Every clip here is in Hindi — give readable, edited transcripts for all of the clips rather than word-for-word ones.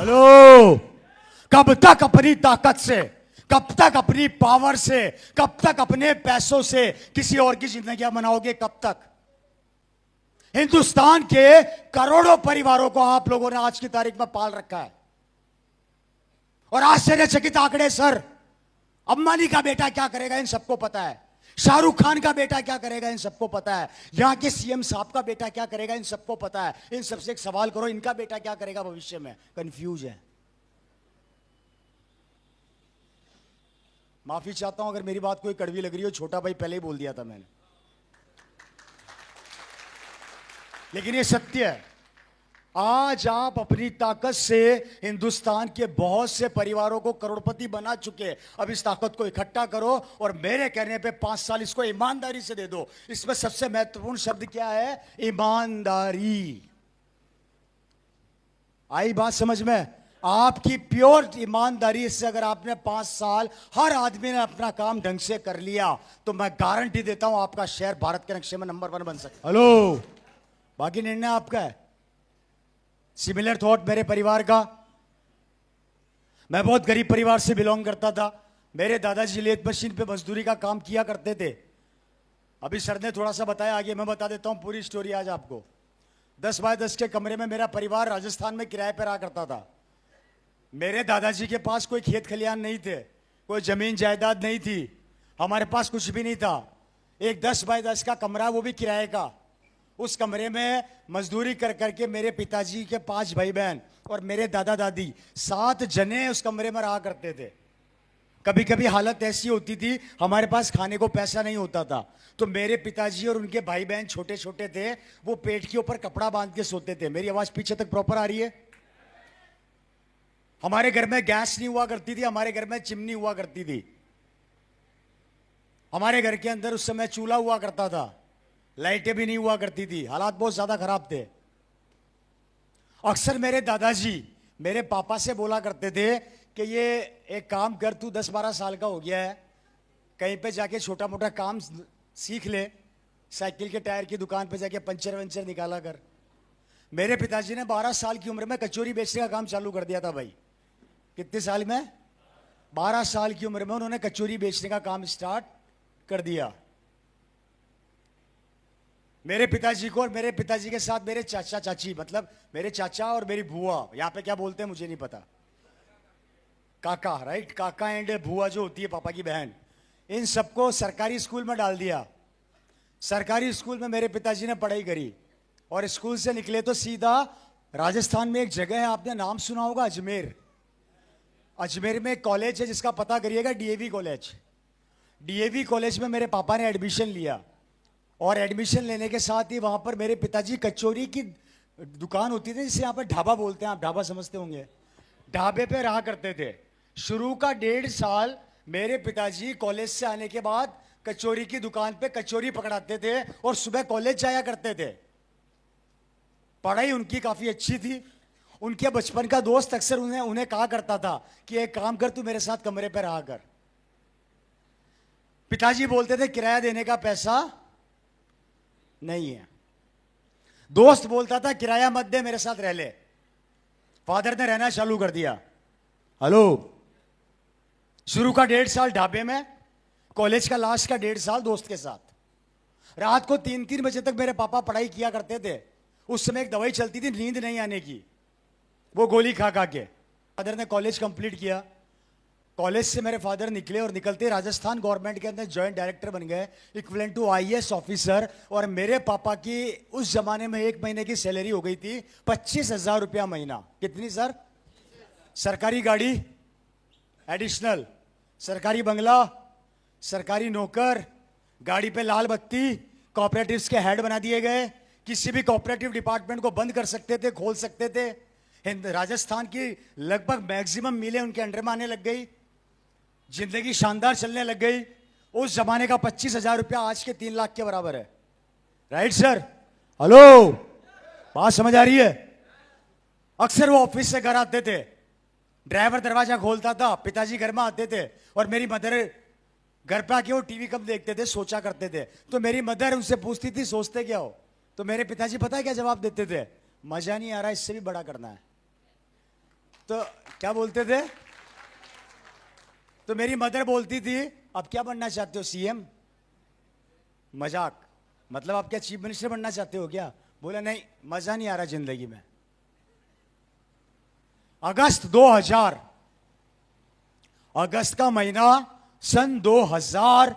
हेलो, कब तक अपनी ताकत से, कब तक अपनी पावर से, कब तक अपने पैसों से किसी और की जिंदगियां बनाओगे? कब तक? हिंदुस्तान के करोड़ों परिवारों को आप लोगों ने आज की तारीख में पाल रखा है। और आश्चर्यचकित आंकड़े सर, अंबानी का बेटा क्या करेगा इन सबको पता है, शाहरुख खान का बेटा क्या करेगा इन सबको पता है, यहां के सीएम साहब का बेटा क्या करेगा इन सबको पता है। इन सबसे एक सवाल करो, इनका बेटा क्या करेगा भविष्य में? कंफ्यूज है। माफी चाहता हूं अगर मेरी बात कोई कड़वी लग रही हो, छोटा भाई पहले ही बोल दिया था मैंने, लेकिन ये सत्य है। आज आप अपनी ताकत से हिंदुस्तान के बहुत से परिवारों को करोड़पति बना चुके। अब इस ताकत को इकट्ठा करो और मेरे कहने पे 5 साल इसको ईमानदारी से दे दो। इसमें सबसे महत्वपूर्ण शब्द क्या है? ईमानदारी। आई बात समझ में? आपकी प्योर ईमानदारी से अगर आपने 5 साल हर आदमी ने अपना काम ढंग से कर लिया तो मैं गारंटी देता हूं आपका शहर भारत के नक्शे में नंबर 1 बन सकता है। हेलो, बाकी निर्णय आपका है। सिमिलर थॉट मेरे परिवार का। मैं बहुत गरीब परिवार से बिलोंग करता था। मेरे दादाजी लेथ मशीन पे मजदूरी का काम किया करते थे। अभी सर ने थोड़ा सा बताया, आगे मैं बता देता हूं पूरी स्टोरी आज आपको। 10 बाय 10 के कमरे में मेरा परिवार राजस्थान में किराए पर रहा करता था। मेरे दादाजी के पास कोई खेत खलियान नहीं थे, कोई जमीन जायदाद नहीं थी, हमारे पास कुछ भी नहीं था। एक 10 बाय 10 का कमरा, वो भी किराए का। उस कमरे में मजदूरी कर करके मेरे पिताजी के 5 भाई बहन और मेरे दादा दादी 7 जने उस कमरे में रहा करते थे। कभी कभी हालत ऐसी होती थी हमारे पास खाने को पैसा नहीं होता था, तो मेरे पिताजी और उनके भाई बहन छोटे छोटे थे, वो पेट के ऊपर कपड़ा बांध के सोते थे। मेरी आवाज पीछे तक प्रॉपर आ रही है? हमारे घर में गैस नहीं हुआ करती थी, हमारे घर में चिमनी हुआ करती थी। हमारे घर के अंदर उस समय चूल्हा हुआ करता था, लाइटें भी नहीं हुआ करती थी, हालात बहुत ज्यादा खराब थे। अक्सर मेरे दादाजी मेरे पापा से बोला करते थे कि ये एक काम कर, तू 10-12 साल का हो गया है, कहीं पे जाके छोटा मोटा काम सीख ले, साइकिल के टायर की दुकान पे जाके पंचर वंचर निकाला कर। मेरे पिताजी ने 12 साल की उम्र में कचौरी बेचने का काम चालू कर दिया था भाई। कितने साल में? 12 साल की उम्र में उन्होंने कचौरी बेचने का काम स्टार्ट कर दिया। मेरे पिताजी को और मेरे पिताजी के साथ मेरे चाचा चाची, मतलब मेरे चाचा और मेरी बुआ, यहां पे क्या बोलते हैं मुझे नहीं पता, काका, राइट, काका एंड बुआ जो होती है पापा की बहन, इन सबको सरकारी स्कूल में डाल दिया। सरकारी स्कूल में मेरे पिताजी ने पढ़ाई करी और स्कूल से निकले तो सीधा राजस्थान में एक जगह है, आपने नाम सुना होगा, अजमेर। अजमेर में एक कॉलेज है जिसका पता करिएगा, डीएवी कॉलेज। डीएवी कॉलेज में मेरे पापा ने एडमिशन लिया और एडमिशन लेने के साथ ही वहां पर मेरे पिताजी कचौरी की दुकान होती थी, जिसे यहाँ पर ढाबा बोलते हैं, आप ढाबा समझते होंगे, ढाबे पे रहा करते थे। शुरू का 1.5 साल मेरे पिताजी कॉलेज से आने के बाद कचौरी की दुकान पे कचौरी पकड़ाते थे और सुबह कॉलेज जाया करते थे। पढ़ाई उनकी काफी अच्छी थी। उनके बचपन का दोस्त अक्सर उन्हें कहा करता था कि एक काम कर, तू मेरे साथ कमरे पे रहा कर। पिताजी बोलते थे किराया देने का पैसा नहीं है। दोस्त बोलता था किराया मत दे, मेरे साथ रह ले। फादर ने रहना चालू कर दिया। हेलो, शुरू का 1.5 साल ढाबे में, कॉलेज का लास्ट का 1.5 साल दोस्त के साथ। रात को 3-3 बजे तक मेरे पापा पढ़ाई किया करते थे। उस समय एक दवाई चलती थी नींद नहीं आने की, वो गोली खा खा के। फादर ने कॉलेज कंप्लीट किया। कॉलेज से मेरे फादर निकले और निकलते राजस्थान गवर्नमेंट के अंदर जॉइंट डायरेक्टर बन गए, इक्विवेलेंट टू आईएएस ऑफिसर। और मेरे पापा की उस जमाने में 1 महीने की सैलरी हो गई थी 25,000 रुपया महीना। कितनी सर? सरकारी गाड़ी एडिशनल, सरकारी बंगला, सरकारी नौकर, गाड़ी पे लाल बत्ती, कोऑपरेटिव्स के हेड बना दिए गए। किसी भी कोऑपरेटिव डिपार्टमेंट को बंद कर सकते थे, खोल सकते थे। राजस्थान की लगभग मैक्सिमम मिलें उनके अंडर में आने लग गई। जिंदगी शानदार चलने लग गई। उस जमाने का 25,000 रुपया आज के 3 लाख के बराबर है। Right sir? हेलो, बात समझ आ रही है? अक्सर वो ऑफिस से घर आते थे, ड्राइवर दरवाजा खोलता था, पिताजी घर में आते थे और मेरी मदर घर पे आके वो टीवी कब देखते थे, सोचा करते थे। तो मेरी मदर उनसे पूछती थी सोचते क्या हो, तो मेरे पिताजी पता है क्या जवाब देते थे? मजा नहीं आ रहा, इससे भी बड़ा करना है। तो क्या बोलते थे? तो मेरी मदर बोलती थी अब क्या बनना चाहते हो, सीएम? मजाक, मतलब आप क्या चीफ मिनिस्टर बनना चाहते हो क्या? बोला नहीं, मजा नहीं आ रहा जिंदगी में। अगस्त 2000, अगस्त का महीना सन 2000,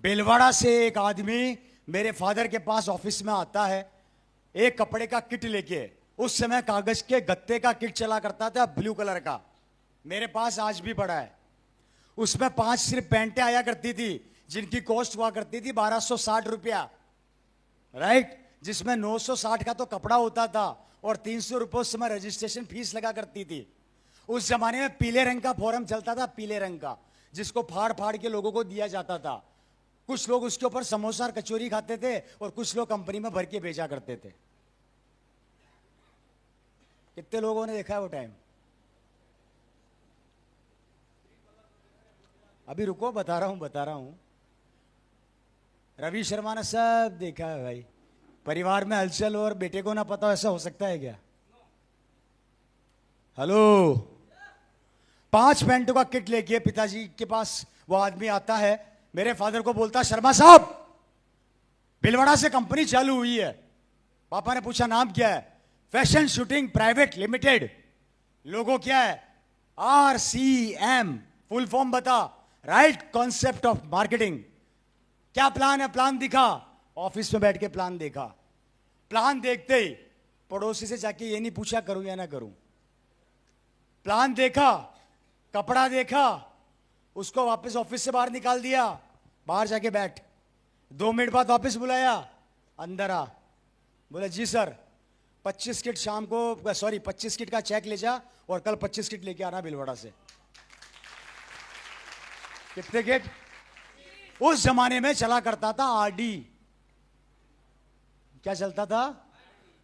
बेलवाड़ा से एक आदमी मेरे फादर के पास ऑफिस में आता है, एक कपड़े का किट लेके। उस समय कागज के गत्ते का किट चला करता था, ब्लू कलर का, मेरे पास आज भी पड़ा है। उसमें 5 सिर्फ पैंटें आया करती थी, जिनकी कॉस्ट हुआ करती थी 1260 रुपया, राइट, जिसमें 960 का तो कपड़ा होता था और 300 रुपये उस समय रजिस्ट्रेशन फीस लगा करती थी। उस जमाने में पीले रंग का फॉर्म चलता था, पीले रंग का, जिसको फाड़ फाड़ के लोगों को दिया जाता था। कुछ लोग उसके ऊपर समोसा और कचौरी खाते थे और कुछ लोग कंपनी में भर के भेजा करते थे। कितने लोगों ने देखा है वो टाइम? अभी रुको, बता रहा हूं। रवि शर्मा ने सब देखा है भाई। परिवार में हलचल और बेटे को ना पता हो, ऐसा हो सकता है क्या? हेलो। 5 पैंटों का किट लेके पिताजी के पास वो आदमी आता है, मेरे फादर को बोलता, शर्मा साहब भिलवाड़ा से कंपनी चालू हुई है। पापा ने पूछा नाम क्या है? Fashion shooting private limited. Logo क्या है? RCM। फुल फॉर्म बता। Right concept of marketing. क्या प्लान है? प्लान दिखा। ऑफिस में बैठ के प्लान देखा। प्लान देखते ही पड़ोसी से जाके ये नहीं पूछा करूं या ना करूं। प्लान देखा, कपड़ा देखा, उसको वापस ऑफिस से बाहर निकाल दिया, बाहर जाके बैठ। 2 मिनट बाद वापस बुलाया, अंदर आ। बोले जी सर, 25 किट शाम को, सॉरी 25 किट का चेक ले जा और कल 25 किट लेके आना भिलवाड़ा से। कितने किट? उस जमाने में चला करता था आरडी। क्या चलता था?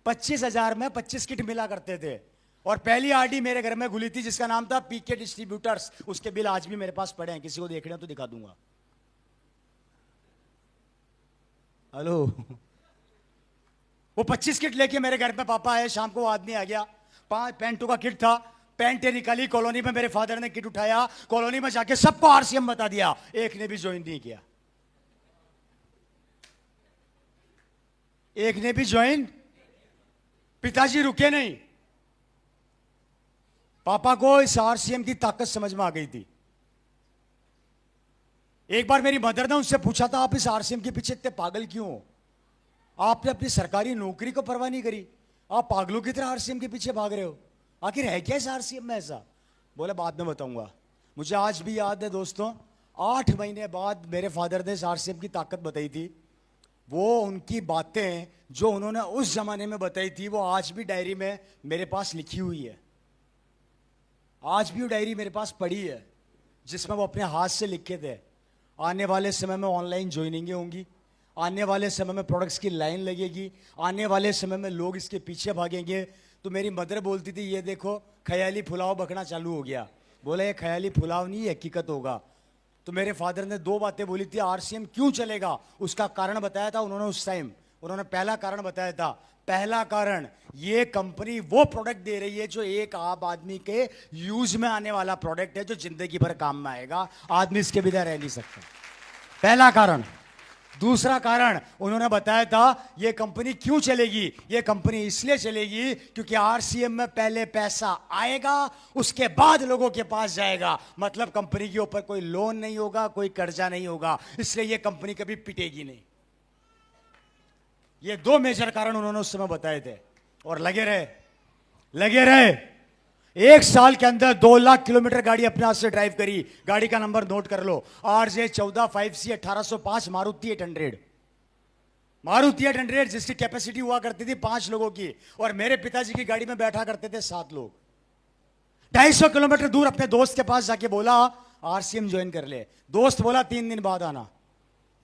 25,000 में 25 किट मिला करते थे। और पहली आरडी मेरे घर में खुली थी जिसका नाम था पीके डिस्ट्रीब्यूटर्स। उसके बिल आज भी मेरे पास पड़े हैं, किसी को देखने हैं तो दिखा दूंगा। हेलो। वो 25 किट लेके मेरे घर में पापा आए, शाम को वो आदमी आ गया। 5 पैंटों का किट था, पैंटें निकाली। कॉलोनी में मेरे फादर ने किट उठाया, कॉलोनी में जाके सबको RCM बता दिया, एक ने भी ज्वाइन नहीं किया। एक ने भी ज्वाइन। पिताजी रुके नहीं। पापा को इस RCM की ताकत समझ में आ गई थी। एक बार मेरी मदर ने उनसे पूछा था, आप इस RCM के पीछे इतने पागल क्यों हो? आपने अपनी सरकारी नौकरी को परवाह नहीं करी, आप पागलों की तरह RCM के पीछे भाग रहे हो। आखिर है क्या इस RCM में ऐसा? बोले बाद में बताऊंगा। मुझे आज भी याद है दोस्तों, 8 महीने बाद मेरे फादर ने इस RCM की ताकत बताई थी। वो उनकी बातें जो उन्होंने उस जमाने में बताई थी, वो आज भी डायरी में मेरे पास लिखी हुई है। आज भी वो डायरी मेरे पास पड़ी है, जिसमें वो अपने हाथ से लिखे थे। आने वाले समय में ऑनलाइन ज्वाइनिंगें होंगी, आने वाले समय में प्रोडक्ट्स की लाइन लगेगी, आने वाले समय में लोग इसके पीछे भागेंगे। तो मेरी मदर बोलती थी, ये देखो ख्याली फुलाव बकना चालू हो गया। बोला ये ख्याली फुलाव नहीं, हकीकत होगा। तो मेरे फादर ने 2 बातें बोली थी। RCM क्यों चलेगा उसका कारण बताया था उन्होंने उस टाइम। उन्होंने पहला कारण बताया था, पहला कारण, ये कंपनी वो प्रोडक्ट दे रही है जो एक आम आदमी के यूज में आने वाला प्रोडक्ट है, जो जिंदगी भर काम में आएगा, आदमी इसके बिना रह नहीं सकता। पहला कारण। दूसरा कारण उन्होंने बताया था, ये कंपनी क्यों चलेगी? ये कंपनी इसलिए चलेगी क्योंकि RCM में पहले पैसा आएगा, उसके बाद लोगों के पास जाएगा। मतलब कंपनी के ऊपर कोई लोन नहीं होगा, कोई कर्जा नहीं होगा, इसलिए ये कंपनी कभी पिटेगी नहीं। ये 2 मेजर कारण उन्होंने उस समय बताए थे। और लगे रहे। 1 साल के अंदर 2 लाख किलोमीटर गाड़ी अपने हाथ से ड्राइव करी। गाड़ी का नंबर नोट कर लो, RJ14 5C 1805 मारुति 800। मारुति 800 जिसकी कैपेसिटी हुआ करती थी 5 लोगों की, और मेरे पिताजी की गाड़ी में बैठा करते थे 7 लोग। 250 किलोमीटर दूर अपने दोस्त के पास जाके बोला RCM ज्वाइन कर ले। दोस्त बोला 3 दिन बाद आना।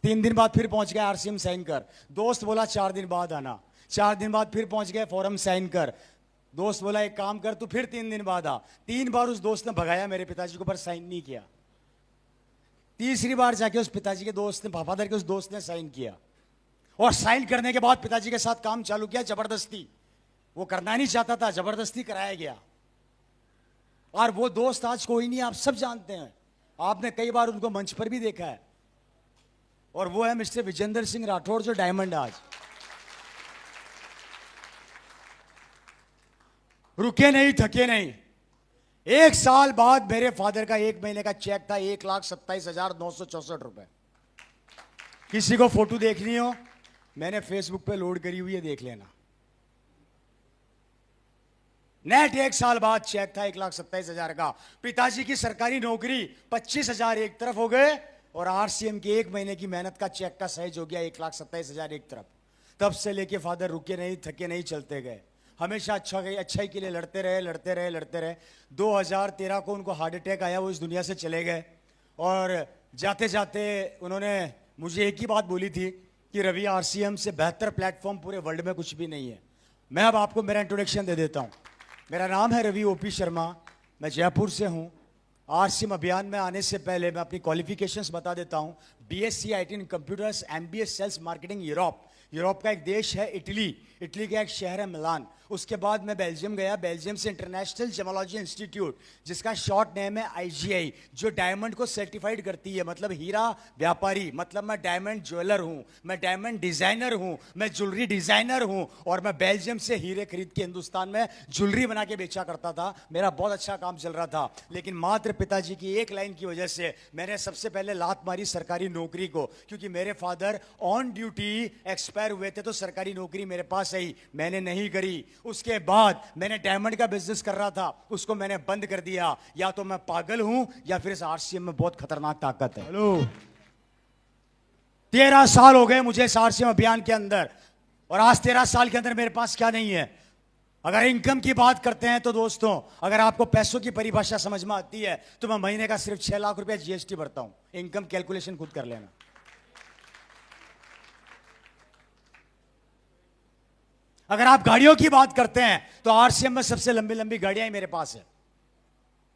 3 दिन बाद फिर पहुंच गया, RCM साइन कर। दोस्त बोला 4 दिन बाद आना। 4 दिन बाद फिर पहुंच गए, फॉर्म साइन कर। दोस्त बोला एक काम कर, तू फिर 3 दिन बाद आ। 3 बार उस दोस्त ने भगाया मेरे पिताजी को, पर साइन नहीं किया। तीसरी बार जाके उस पिताजी के दोस्त ने, फादर के उस दोस्त ने साइन किया। और साइन करने के बाद पिताजी के साथ काम चालू किया जबरदस्ती। वो करना नहीं चाहता था, जबरदस्ती कराया गया। और वो दोस्त आज कोई नहीं, आप सब जानते हैं, आपने कई बार उनको मंच पर भी देखा है, और वो है मिस्टर विजेंद्र सिंह राठौड़, जो डायमंड आज रुके नहीं, थके नहीं। 1 साल बाद मेरे फादर का 1 महीने का चेक था 1,27,964 किसी को फोटो देखनी हो, मैंने फेसबुक पे लोड करी हुई है, देख लेना। नेट 1 साल बाद चेक था 1,27,000 का। पिताजी की सरकारी नौकरी 25,000 एक तरफ हो गए, और आरसीएम की 1 महीने की मेहनत का चेक का साइज हो गया 1,27,000 एक तरफ। तब से लेके फादर रुके नहीं, थके नहीं, चलते गए, हमेशा अच्छाई के लिए लड़ते रहे। 2013 को उनको हार्ट अटैक आया, वो इस दुनिया से चले गए, और जाते जाते उन्होंने मुझे एक ही बात बोली थी कि रवि, आरसीएम से बेहतर प्लेटफॉर्म पूरे वर्ल्ड में कुछ भी नहीं है। मैं अब आपको मेरा इंट्रोडक्शन दे देता हूं। मेरा नाम है रवि ओपी शर्मा, मैं जयपुर से हूं। आरसीएम अभियान में आने से पहले मैं अपनी क्वालिफिकेशंस बता देता हूं। BSc IT in computers, MBA sales marketing Europe का एक देश है इटली का एक शहर है मिलान। उसके बाद मैं बेल्जियम गया, बेल्जियम से इंटरनेशनल जेमोलॉजी इंस्टीट्यूट, जिसका शॉर्ट नेम है आईजीआई, जो डायमंड को सर्टिफाइड करती है, मतलब हीरा व्यापारी, मतलब मैं डायमंड ज्वेलर हूं, मैं डायमंड डिजाइनर हूं, मैं ज्वेलरी डिजाइनर हूं, और मैं बेल्जियम से हीरे खरीद के हिंदुस्तान में ज्वेलरी बना के बेचा करता था। मेरा बहुत अच्छा काम चल रहा था, लेकिन मात्र पिताजी की एक लाइन की वजह से मैंने सबसे पहले लात मारी सरकारी नौकरी को, क्योंकि मेरे फादर ऑन ड्यूटी एक्सपायर हुए थे, तो सरकारी नौकरी मेरे पास आई, मैंने नहीं करी। उसके बाद मैंने डायमंड का बिजनेस कर रहा था, उसको मैंने बंद कर दिया। या तो मैं पागल हूं, या फिर इस आरसीएम में बहुत खतरनाक ताकत है। हेलो, 13 साल हो गए मुझे इस आरसीएम अभियान के अंदर, और आज 13 साल के अंदर मेरे पास क्या नहीं है। अगर इनकम की बात करते हैं तो दोस्तों, अगर आपको पैसों की परिभाषा समझ में आती है, तो मैं महीने का सिर्फ 6 लाख रुपया जीएसटी भरता हूं। इनकम कैलकुलेशन खुद कर लेना। अगर आप गाड़ियों की बात करते हैं तो आरसीएम में सबसे लंबी लंबी गाड़ियां ही मेरे पास है।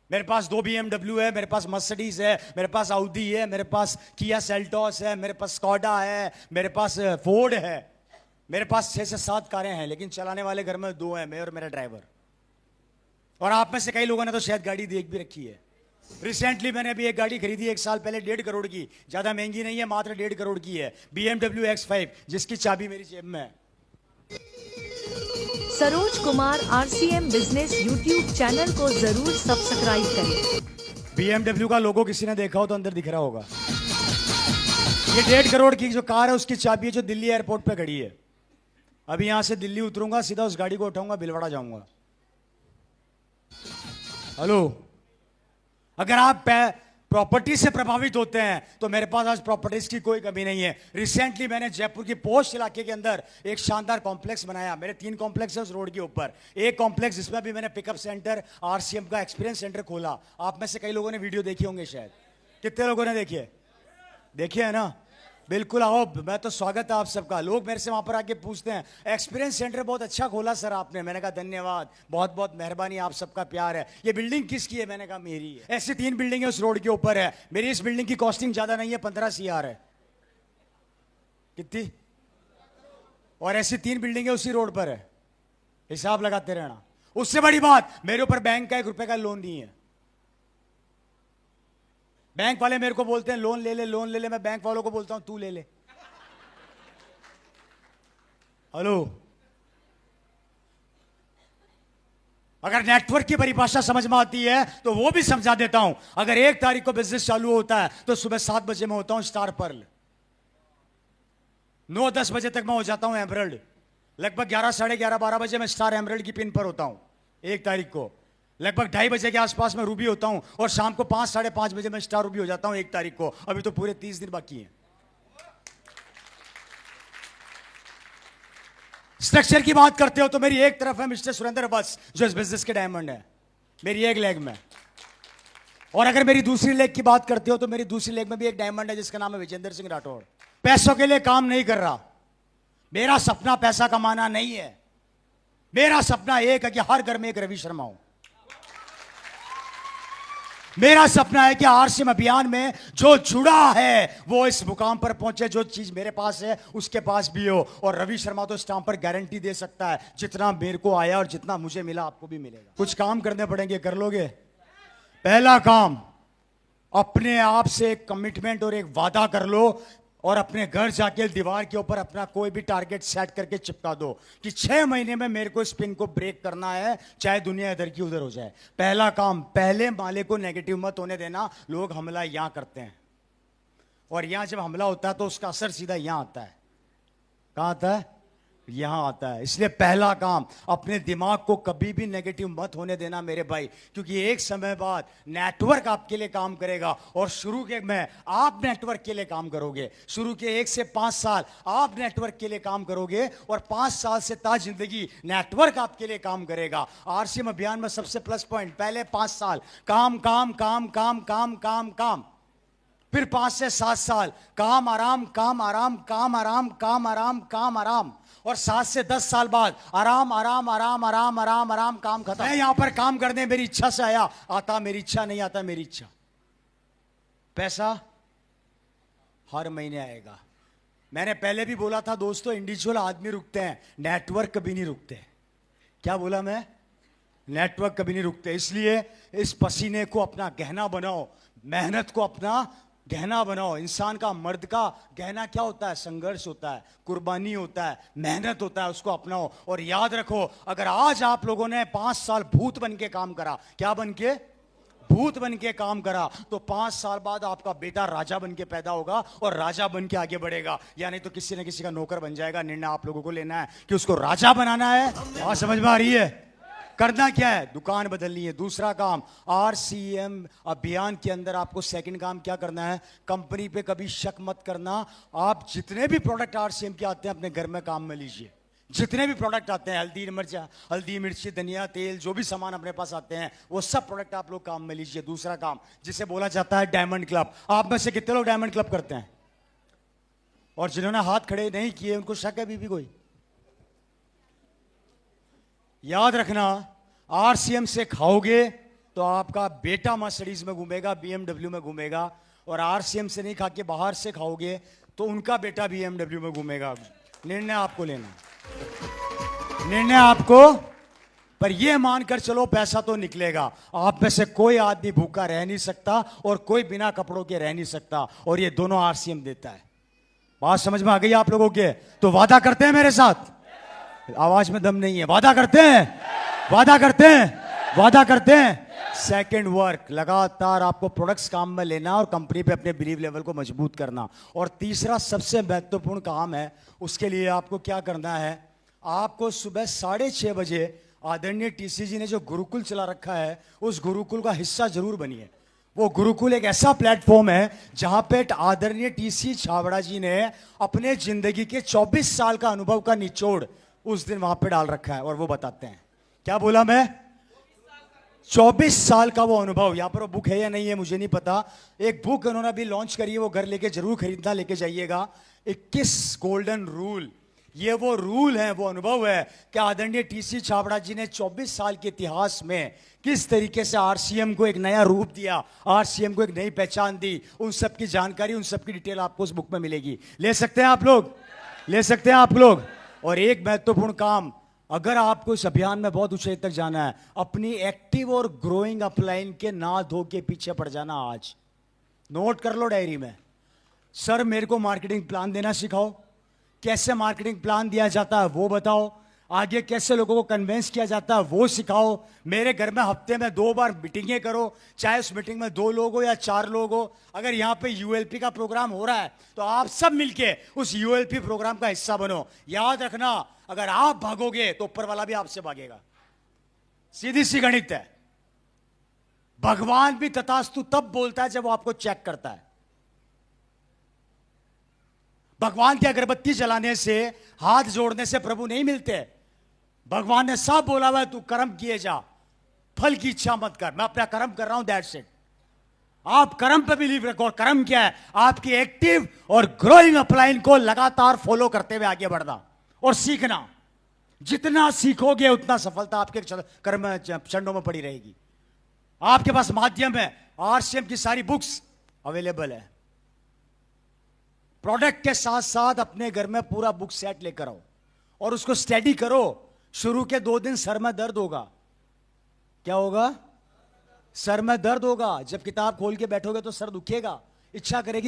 मेरे पास 2 BMW है, मेरे पास मर्सिडीज है, मेरे पास आउडी है, मेरे पास किया सेल्टोस है, मेरे पास स्कोडा है, मेरे पास फोर्ड है, मेरे पास 6 से 7 कारें हैं, लेकिन चलाने वाले घर में 2 हैं, मैं और मेरा ड्राइवर। और आप में से कई लोगों ने तो शायद गाड़ी देख भी रखी है। रिसेंटली मैंने अभी एक गाड़ी खरीदी 1 साल पहले, 1.5 करोड़ की, ज्यादा महंगी नहीं है, मात्र 1.5 करोड़ की है, BMW X5, जिसकी चाबी मेरी जेब में है। Saroj Kumar RCM business YouTube channel को जरूर सब्सक्राइब करें। BMW का लोगो किसी ने देखा हो तो अंदर दिख रहा होगा। ये 1.5 करोड़ की जो कार है, उसकी चाबी है, जो दिल्ली एयरपोर्ट पे खड़ी है। अभी यहां से दिल्ली उतरूंगा, सीधा उस गाड़ी को उठाऊंगा, भिलवाड़ा जाऊंगा। हेलो, अगर आप प्रॉपर्टी से प्रभावित होते हैं तो मेरे पास आज प्रॉपर्टीज की कोई कमी नहीं है। रिसेंटली मैंने जयपुर की पोस्ट इलाके के अंदर एक शानदार कॉम्प्लेक्स बनाया। मेरे 3 कॉम्प्लेक्स है उस रोड के ऊपर। एक कॉम्प्लेक्स जिसमें भी मैंने पिकअप सेंटर, आरसीएम का एक्सपीरियंस सेंटर खोला। आप में से कई लोगों ने वीडियो देखी होंगे शायद। कितने लोगों ने देखी है ना? बिल्कुल, आओ, मैं तो स्वागत है आप सबका। लोग मेरे से वहां पर आके पूछते हैं, एक्सपीरियंस सेंटर बहुत अच्छा खोला सर आपने। मैंने कहा धन्यवाद, बहुत बहुत मेहरबानी, आप सबका प्यार है। ये बिल्डिंग किसकी है? मैंने कहा मेरी है। ऐसी 3 बिल्डिंगें उस रोड के ऊपर है। मेरी इस बिल्डिंग की कॉस्टिंग ज्यादा नहीं है, 15 CR है। कितनी? और ऐसी 3 बिल्डिंगें उसी रोड पर है, हिसाब लगाते रहना। उससे बड़ी बात, मेरे ऊपर बैंक का 1 रुपए का लोन नहीं है। बैंक वाले मेरे को बोलते हैं लोन ले ले, लोन ले ले। मैं बैंक वालों को बोलता हूं तू ले ले। हेलो, अगर नेटवर्क की परिभाषा समझ में आती है तो वो भी समझा देता हूं। अगर 1 तारीख को बिजनेस चालू होता है तो सुबह 7 बजे मैं होता हूं स्टार पर्ल, 9-10 बजे तक मैं हो जाता हूं एमरल्ड, लगभग 11, साढ़े 11, 12 बजे मैं स्टार एमरल्ड की पिन पर होता हूं 1 तारीख को। लगभग 2:30 बजे के आसपास मैं रूबी होता हूं, और शाम को 5, साढ़े 5 बजे मैं स्टार रूबी हो जाता हूं 1 तारीख को। अभी तो पूरे 30 दिन बाकी हैं। स्ट्रक्चर की बात करते हो तो मेरी एक तरफ है मिस्टर सुरेंद्र बस, जो इस बिजनेस के डायमंड है, मेरी एक लेग में। और अगर मेरी दूसरी लेग की बात करते हो तो मेरी दूसरी लेग में भी एक डायमंड है, जिसका नाम है विजेंद्र सिंह राठौड़। पैसों के लिए काम नहीं कर रहा। मेरा सपना पैसा कमाना नहीं है। मेरा सपना एक है कि हर घर में एक रवि शर्मा हो। मेरा सपना है कि आरसीएम अभियान में जो जुड़ा है वो इस मुकाम पर पहुंचे। जो चीज मेरे पास है उसके पास भी हो। और रवि शर्मा तो स्टाम्प पर गारंटी दे सकता है, जितना मेरे को आया और जितना मुझे मिला आपको भी मिलेगा। कुछ काम करने पड़ेंगे, कर लोगे? पहला काम, अपने आप से एक कमिटमेंट और एक वादा कर लो और अपने घर जाके दीवार के ऊपर अपना कोई भी टारगेट सेट करके चिपका दो कि 6 महीने में मेरे को स्पिन को ब्रेक करना है, चाहे दुनिया इधर की उधर हो जाए। पहला काम, पहले माले को नेगेटिव मत होने देना। लोग हमला यहां करते हैं और यहां जब हमला होता है तो उसका असर सीधा यहां आता है। कहां आता है? यहां आता है। इसलिए पहला काम, अपने दिमाग को कभी भी नेगेटिव मत होने देना मेरे भाई, क्योंकि एक समय बाद नेटवर्क आपके लिए काम करेगा और शुरू के में आप नेटवर्क के लिए काम करोगे। शुरू के 1 से 5 साल आप नेटवर्क के लिए काम करोगे और 5 साल से ता जिंदगी नेटवर्क आपके लिए काम करेगा। आरसीएम अभियान में सबसे प्लस पॉइंट, पहले 5 साल काम काम काम काम काम काम काम, फिर 5 से 7 साल काम आराम काम आराम काम आराम काम आराम काम आराम, और 7 से 10 साल बाद आराम आराम आराम आराम आराम आराम, काम खत्म। मैं यहां पर काम करने मेरी इच्छा से आया, आता मेरी इच्छा, नहीं आता मेरी इच्छा। पैसा हर महीने आएगा। मैंने पहले भी बोला था दोस्तों, इंडिविजुअल आदमी रुकते हैं, नेटवर्क कभी नहीं रुकते। क्या बोला मैं? नेटवर्क कभी नहीं रुकते। इसलिए इस पसीने को अपना गहना बनाओ, मेहनत को अपना गहना बनाओ। इंसान का, मर्द का गहना क्या होता है? संघर्ष होता है, कुर्बानी होता है, मेहनत होता है, उसको अपनाओ। और याद रखो, अगर आज आप लोगों ने 5 साल भूत बन के काम करा, क्या बन के? भूत बन के काम करा, तो 5 साल बाद आपका बेटा राजा बन के पैदा होगा और राजा बन के आगे बढ़ेगा, यानी तो किसी न किसी का नौकर बन जाएगा। निर्णय आप लोगों को लेना है कि उसको राजा बनाना है। बात समझ में आ रही है? करना क्या है? दुकान बदलनी है। दूसरा काम, आरसीएम अभियान के अंदर आपको सेकंड काम क्या करना है? कंपनी पे कभी शक मत करना। आप जितने भी प्रोडक्ट आरसीएम के आते हैं अपने घर में काम में लीजिए। जितने भी प्रोडक्ट आते हैं, हल्दी मिर्ची धनिया तेल, जो भी सामान अपने पास आते हैं, वो सब प्रोडक्ट आप लोग काम में लीजिए। दूसरा काम, जिसे बोला जाता है डायमंड क्लब। आप में से कितने लोग डायमंड क्लब करते हैं? और जिन्होंने हाथ खड़े नहीं किए उनको शक है भी कोई? याद रखना, आरसीएम से खाओगे तो आपका बेटा मर्सिडीज में घूमेगा, बीएमडब्ल्यू में घूमेगा, और आरसीएम से नहीं खा के बाहर से खाओगे तो उनका बेटा बीएमडब्ल्यू में घूमेगा। निर्णय आपको लेना, निर्णय आपको। पर यह मानकर चलो पैसा तो निकलेगा। आप में से कोई आदमी भूखा रह नहीं सकता और कोई बिना कपड़ों के रह नहीं सकता, और ये दोनों आरसीएम देता है। बात समझ में आ गई आप लोगों के? तो वादा करते हैं मेरे साथ? आवाज में दम नहीं है। वादा करते हैं? वादा करते हैं? वादा करते हैं? सेकंड वर्क, लगातार आपको प्रोडक्ट्स काम में लेना और कंपनी पे अपने बिलीव लेवल को मजबूत करना। और तीसरा सबसे महत्वपूर्ण काम है, उसके लिए आपको क्या करना है? आपको सुबह 6:30 बजे आदरणीय टीसी जी ने जो गुरुकुल चला रखा है, उस गुरुकुल का हिस्सा जरूर बनिए। वो गुरुकुल एक ऐसा प्लेटफॉर्म है जहां पे आदरणीय टीसी छाबड़ा जी ने अपने जिंदगी के 24 साल का अनुभव का निचोड़ उस दिन वहां पे डाल रखा है, और वो बताते हैं। क्या बोला मैं? 24 साल का वो अनुभव। यहां पर वो बुक है या नहीं है मुझे नहीं पता। एक बुक उन्होंने अभी लॉन्च करी है, वो घर लेके जरूर खरीदना, लेके जाइएगा। 21 गोल्डन रूल, ये वो रूल है, वो अनुभव है कि आदरणीय टीसी छाबड़ा जी ने 24 साल के इतिहास में किस तरीके से आरसीएम को एक नया रूप दिया, आरसीएम को एक नई पहचान दी। उन सब की जानकारी, उन सब की डिटेल आपको उस बुक में मिलेगी। ले सकते हैं आप लोग? ले सकते हैं आप लोग? और एक महत्वपूर्ण काम, अगर आपको इस अभियान में बहुत ऊंचाई तक जाना है, अपनी एक्टिव और ग्रोइंग अपलाइन के ना धो के पीछे पड़ जाना। आज नोट कर लो डायरी में। सर मेरे को मार्केटिंग प्लान देना सिखाओ, कैसे मार्केटिंग प्लान दिया जाता है वो बताओ, आगे कैसे लोगों को कन्वेंस किया जाता है वो सिखाओ। मेरे घर में हफ्ते में 2 बार मीटिंगें करो, चाहे उस मीटिंग में 2 लोग हो या 4 लोग हो। अगर यहां पे यूएलपी का प्रोग्राम हो रहा है तो आप सब मिलके उस यूएलपी प्रोग्राम का हिस्सा बनो। याद रखना, अगर आप भागोगे तो ऊपर वाला भी आपसे भागेगा। सीधी सी गणित है। भगवान भी तथास्तु तब बोलता है जब वो आपको चेक करता है। भगवान की अगरबत्ती जलाने से, हाथ जोड़ने से प्रभु नहीं मिलते। भगवान ने सब बोला हुआ है, तू कर्म किए जा, फल की इच्छा मत कर। मैं अपना कर्म कर रहा हूं, दैट्स इट। आप कर्म पे बिलीव रखो। और कर्म क्या है? आपकी एक्टिव और ग्रोइंग अपलाइन को लगातार फॉलो करते हुए आगे बढ़ना और सीखना। जितना सीखोगे उतना सफलता आपके कर्म चरणों में पड़ी रहेगी। आपके पास माध्यम है, आरसीएम की सारी बुक्स अवेलेबल है। प्रोडक्ट के साथ साथ अपने घर में पूरा बुक सेट लेकर आओ और उसको स्टडी करो। शुरू के 2 दिन सर में दर्द होगा। क्या होगा? सर में दर्द होगा, जब किताब खोल के बैठोगे तो सर दुखेगा, इच्छा करेगी